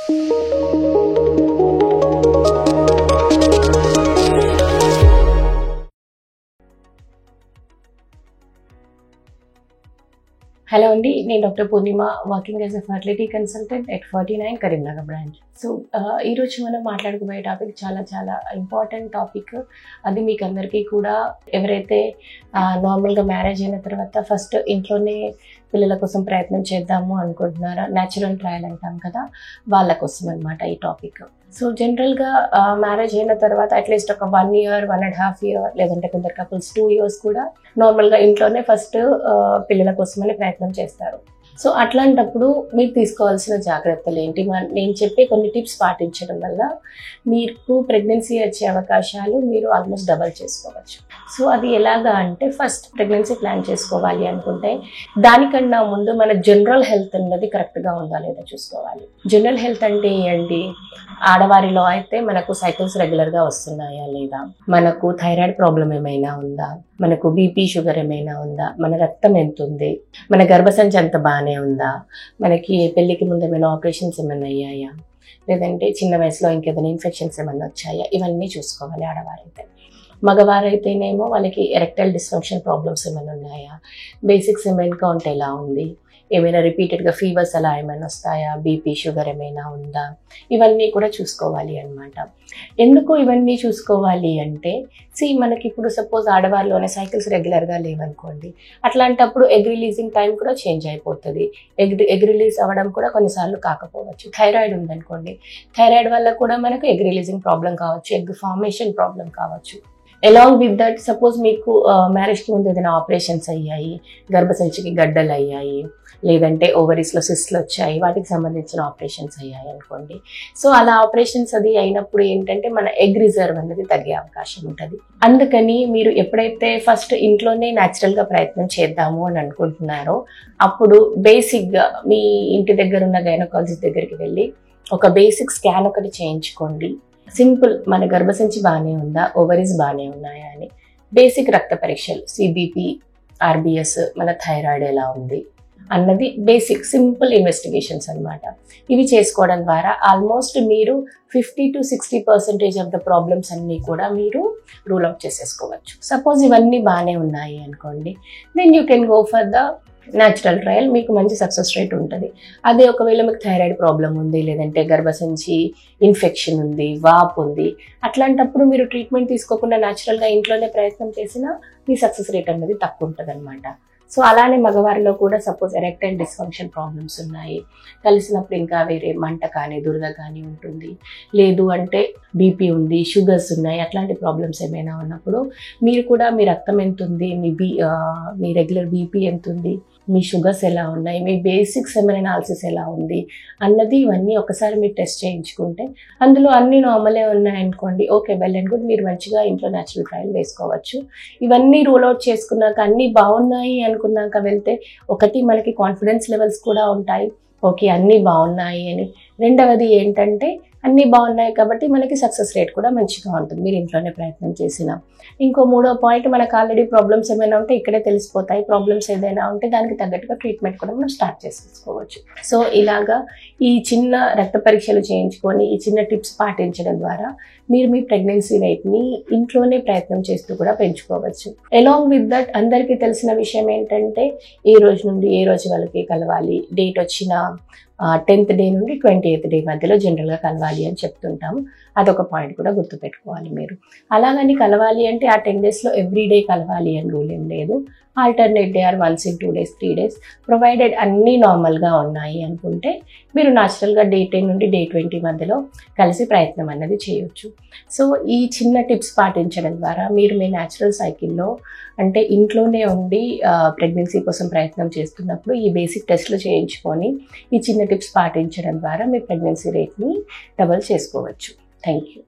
Hello అండి, నేను doctor Purnima, working as a fertility consultant at 49 Karimnagar branch. So ఈరోజు మనం మాట్లాడుకునే టాపిక్ చాలా ఇంపార్టెంట్ టాపిక్. అది మీకు అందరికీ కూడా ఎవరైతే నార్మల్గా మ్యారేజ్ అయిన తర్వాత ఫస్ట్ ఇంట్లోనే పిల్లల కోసం ప్రయత్నం చేద్దాము అనుకుంటున్నారా, న్యాచురల్ ట్రయల్ అంటాం కదా, వాళ్ళ కోసం అనమాట ఈ టాపిక్. సో జనరల్గా మ్యారేజ్ అయిన తర్వాత అట్లీస్ట్ ఒక 1 year, 1.5 year, లేదంటే కొందరు కపుల్స్ 2 years కూడా నార్మల్గా ఇంట్లోనే ఫస్ట్ పిల్లల కోసమని ప్రయత్నం చేస్తారు. సో అట్లాంటప్పుడు మీరు తీసుకోవాల్సిన జాగ్రత్తలు ఏంటి? నేను చెప్పే కొన్ని టిప్స్ పాటించడం వల్ల మీకు ప్రెగ్నెన్సీ వచ్చే అవకాశాలు మీరు ఆల్మోస్ట్ డబల్ చేసుకోవచ్చు. సో అది ఎలాగా అంటే, ఫస్ట్ ప్రెగ్నెన్సీ ప్లాన్ చేసుకోవాలి అనుకుంటే దానికన్నా ముందు మన జనరల్ హెల్త్ అన్నది కరెక్ట్గా ఉందా లేదా చూసుకోవాలి. జనరల్ హెల్త్ అంటే ఏంటి? ఆడవారిలో అయితే మనకు సైకిల్స్ రెగ్యులర్గా వస్తున్నాయా లేదా, మనకు థైరాయిడ్ ప్రాబ్లం ఏమైనా ఉందా, మనకు బీపీ షుగర్ ఏమైనా ఉందా, మన రక్తం ఎంత ఉంది, మన గర్భసంచి అంత బాగానే ఉందా, మనకి పెళ్ళికి ముందు ఏమైనా ఆపరేషన్స్ ఏమైనా అయ్యాయా, లేదంటే చిన్న వయసులో ఇంకేదైనా ఇన్ఫెక్షన్స్ ఏమైనా వచ్చాయా, ఇవన్నీ చూసుకోవాలి ఆడవారైతే. మగవారైతేనేమో వాళ్ళకి ఎరెక్టైల్ డిస్ఫంక్షన్ ప్రాబ్లమ్స్ ఏమైనా ఉన్నాయా, బేసిక్ సెమెన్ కౌంట్ ఎలా ఉంది, ఏమైనా రిపీటెడ్గా ఫీవర్స్ అలా ఏమైనా వస్తాయా, బీపీ షుగర్ ఏమైనా ఉందా, ఇవన్నీ కూడా చూసుకోవాలి అనమాట. ఎందుకు ఇవన్నీ చూసుకోవాలి అంటే, మనకి ఇప్పుడు సపోజ్ ఆడవారిలోనే సైకిల్స్ రెగ్యులర్గా లేవనుకోండి, అట్లాంటప్పుడు ఎగ్ రిలీజింగ్ టైం కూడా చేంజ్ అయిపోతుంది. ఎగ్ రిలీజ్ అవ్వడం కూడా కొన్నిసార్లు కాకపోవచ్చు. థైరాయిడ్ ఉందనుకోండి, థైరాయిడ్ వల్ల కూడా మనకు ఎగ్ రిలీజింగ్ ప్రాబ్లం కావచ్చు, ఎగ్ ఫార్మేషన్ ప్రాబ్లం కావచ్చు. అలాంగ్ విత్ దట్, సపోజ్ మీకు మ్యారేజ్కి ముందు ఏదైనా ఆపరేషన్స్ అయ్యాయి, గర్భసంచికి గడ్డలు అయ్యాయి, లేదంటే ఓవరీస్లో సిస్ట్లు వచ్చాయి, వాటికి సంబంధించిన ఆపరేషన్స్ అయ్యాయి అనుకోండి. సో అలా ఆపరేషన్స్ అది అయినప్పుడు ఏంటంటే మన ఎగ్ రిజర్వ్ అనేది తగ్గే అవకాశం ఉంటుంది. అందుకని మీరు ఎప్పుడైతే ఫస్ట్ ఇంట్లోనే న్యాచురల్గా ప్రయత్నం చేద్దాము అని అనుకుంటున్నారో, అప్పుడు బేసిక్గా మీ ఇంటి దగ్గర ఉన్న గైనకాలజిస్ట్ దగ్గరికి వెళ్ళి ఒక బేసిక్ స్కాన్ ఒకటి చేయించుకోండి. సింపుల్, మన గర్భసంచి బాగానే ఉందా, ఓవరీస్ బాగానే ఉన్నాయా అని బేసిక్ రక్త పరీక్షలు, సిబిపి, ఆర్బిఎస్, మన థైరాయిడ్ ఎలా ఉంది అన్నది బేసిక్ సింపుల్ ఇన్వెస్టిగేషన్స్ అనమాట. ఇవి చేసుకోవడం ద్వారా ఆల్మోస్ట్ మీరు 50 to 60% ఆఫ్ ద ప్రాబ్లమ్స్ అన్నీ కూడా మీరు రూల్ అవుట్ చేసేసుకోవచ్చు. సపోజ్ ఇవన్నీ బాగానే ఉన్నాయి అనుకోండి, then you can go for the natural trial. మీకు మంచి సక్సెస్ రేట్ ఉంటుంది. అదే ఒకవేళ మీకు థైరాయిడ్ ప్రాబ్లం ఉంది, లేదంటే గర్భసంచి ఇన్ఫెక్షన్ ఉంది, వాపు ఉంది, అట్లాంటప్పుడు మీరు ట్రీట్మెంట్ తీసుకోకుండా న్యాచురల్గా ఇంట్లోనే ప్రయత్నం చేసినా మీ సక్సెస్ రేట్ అనేది తక్కువ ఉంటుంది అనమాట. సో అలానే మగవారిలో కూడా సపోజ్ ఎరెక్టైల్ డిస్ఫంక్షన్ ప్రాబ్లమ్స్ ఉన్నాయి, కలిసినప్పుడు ఇంకా వేరే మంట కానీ దురద కానీ ఉంటుంది, లేదు అంటే బీపీ ఉంది, షుగర్స్ ఉన్నాయి, అట్లాంటి ప్రాబ్లమ్స్ ఏమైనా ఉన్నప్పుడు మీరు కూడా మీ రక్తం ఎంత ఉంది, మీ రెగ్యులర్ బీపీ ఎంత ఉంది, మీ షుగర్స్ ఎలా ఉన్నాయి, మీ బేసిక్ సెమెన్ అనాలిసిస్ ఎలా ఉంది అన్నది ఇవన్నీ ఒకసారి మీరు టెస్ట్ చేయించుకుంటే అందులో అన్ని నార్మలే ఉన్నాయనుకోండి, ఓకే, వెల్ అండ్ గుడ్, మీరు మంచిగా ఇంట్లో న్యాచురల్ ట్రయల్ వేసుకోవచ్చు. ఇవన్నీ రూల్ అవుట్ చేసుకున్నాక అన్నీ బాగున్నాయి అనుకున్నాక వెళ్తే ఒకటి మనకి కాన్ఫిడెన్స్ లెవెల్స్ కూడా ఉంటాయి, ఓకే అన్నీ బాగున్నాయి అని. రెండవది ఏంటంటే, అన్నీ బాగున్నాయి కాబట్టి మనకి సక్సెస్ రేట్ కూడా మంచిగా ఉంటుంది మీరు ఇంట్లోనే ప్రయత్నం చేసిన. ఇంకో మూడో పాయింట్, మనకు ఆల్రెడీ ప్రాబ్లమ్స్ ఏమైనా ఉంటే ఇక్కడే తెలిసిపోతాయి. ప్రాబ్లమ్స్ ఏదైనా ఉంటే దానికి తగ్గట్టుగా ట్రీట్మెంట్ కూడా మనం స్టార్ట్ చేసేసుకోవచ్చు. సో ఇలాగా ఈ చిన్న రక్త పరీక్షలు చేయించుకొని ఈ చిన్న టిప్స్ పాటించడం ద్వారా మీరు మీ ప్రెగ్నెన్సీ రేట్ని ఇంట్లోనే ప్రయత్నం చేస్తూ కూడా పెంచుకోవచ్చు. అలాంగ్ విత్ దట్, అందరికీ తెలిసిన విషయం ఏంటంటే, ఏ రోజు నుండి ఏ రోజు వాళ్ళకి కలవాలి, డేట్ వచ్చిన 10th day నుండి 20th day మధ్యలో జనరల్గా కలవాలి అని చెప్తుంటాము. అదొక పాయింట్ కూడా గుర్తుపెట్టుకోవాలి మీరు. అలాగని కలవాలి అంటే ఆ 10 daysలో ఎవ్రీడే కలవాలి అని రూల్ ఏం లేదు. Alternate day or once in 2 days, 3 days, provided అన్నీ నార్మల్గా ఉన్నాయి అనుకుంటే మీరు న్యాచురల్గా డే 10 నుండి డే 20 మధ్యలో కలిసి ప్రయత్నం అన్నది చేయొచ్చు. సో ఈ చిన్న టిప్స్ పాటించడం ద్వారా మీరు మీ న్యాచురల్ సైకిల్లో, అంటే ఇంట్లోనే ఉండి ప్రెగ్నెన్సీ కోసం ప్రయత్నం చేస్తున్నప్పుడు ఈ బేసిక్ టెస్ట్లు చేయించుకొని ఈ చిన్న టిప్స్ పాటించడం ద్వారా మీ ప్రెగ్నెన్సీ రేట్ని డబల్ చేసుకోవచ్చు. Thank you.